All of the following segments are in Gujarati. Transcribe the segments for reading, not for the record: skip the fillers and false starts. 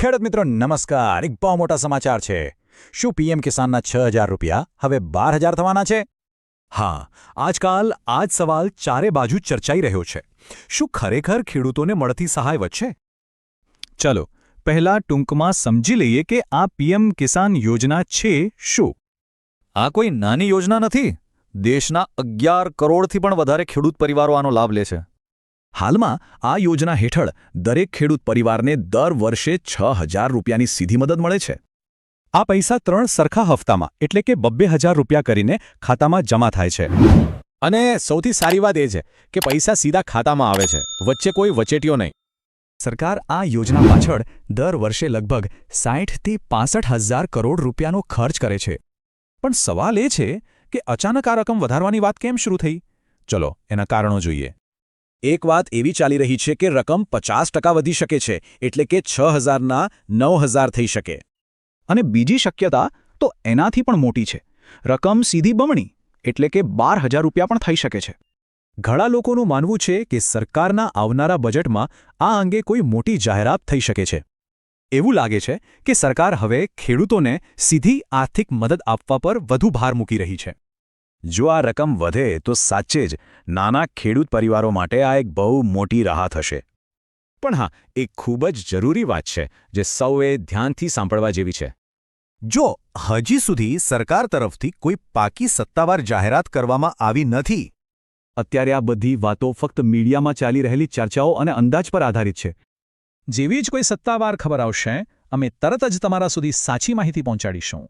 ખેડૂત મિત્રો નમસ્કાર. એક બહુ મોટા સમાચાર છે. શું પીએમ કિસાનના 6,000 રૂપિયા હવે 12,000 થવાના છે? હા, આજકાલ આ જ સવાલ ચારે બાજુ ચર્ચાઈ રહ્યો છે. શું ખરેખર ખેડૂતોને મળતી સહાય વધશે? ચલો, પહેલા ટૂંકમાં સમજી લઈએ કે આ પીએમ કિસાન યોજના છે શું. આ કોઈ નાની યોજના નથી. દેશના 11 કરોડથી પણ વધારે ખેડૂત પરિવારો આનો લાભ લે છે. હાલમાં આ યોજના હેઠળ દરેક ખેડૂત પરિવારને દર વર્ષે 6,000 રૂપિયાની સીધી મદદ મળે છે. આ પૈસા 3 સરખા હપ્તામાં એટલે કે 2,000 રૂપિયા કરીને ખાતામાં જમા થાય છે. અને સૌથી સારી વાત એ છે કે પૈસા સીધા ખાતામાં આવે છે, વચ્ચે કોઈ વચેટીઓ નહીં. સરકાર આ યોજના પાછળ દર વર્ષે લગભગ 60,000થી 65,000 કરોડ રૂપિયાનો ખર્ચ કરે છે. પણ સવાલ એ છે કે અચાનક આ રકમ વધારવાની વાત કેમ શરૂ થઈ? ચલો, એના કારણો જોઈએ. એક વાત એવી ચાલી રહી છે કે રકમ 50% વધી શકે છે, એટલે કે 6,000ના 9,000 થઈ શકે. અને બીજી શક્યતા તો એનાથી પણ મોટી છે. રકમ સીધી બમણી એટલે કે 12,000 રૂપિયા પણ થઈ શકે છે. ઘણા લોકોનું માનવું છે કે સરકારના આવનારા બજેટમાં આ અંગે કોઈ મોટી જાહેરાત થઈ શકે છે. એવું લાગે છે કે સરકાર હવે ખેડૂતોને સીધી આર્થિક મદદ આપવા પર વધુ ભાર મૂકી રહી છે. જો આ રકમ વધે તો સાચે જ નાના ખેડૂત પરિવારો માટે આ એક બહુ મોટી રાહત હશે. પણ હા, એક ખૂબ જ જરૂરી વાત છે જે સૌએ ધ્યાનથી સાંભળવા જેવી છે. જો હજી સુધી સરકાર તરફથી કોઈ પાકી સત્તાવાર જાહેરાત કરવામાં આવી નથી. અત્યારે આ બધી વાતો ફક્ત મીડિયામાં ચાલી રહેલી ચર્ચાઓ અને અંદાજ પર આધારિત છે. જેવી જ કોઈ સત્તાવાર ખબર આવશે, અમે તરત જ તમારા સુધી સાચી માહિતી પહોંચાડીશું.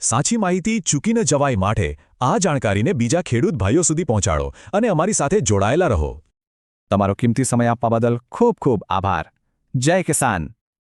સાચી માહિતી ચૂકી ન જવાય માટે આ જાણકારીને બીજા ખેડૂત ભાઈઓ સુધી પહોંચાડો અને અમારી સાથે જોડાયેલા રહો. તમારો કિંમતી સમય આપવા બદલ ખૂબ ખૂબ આભાર. જય કિસાન.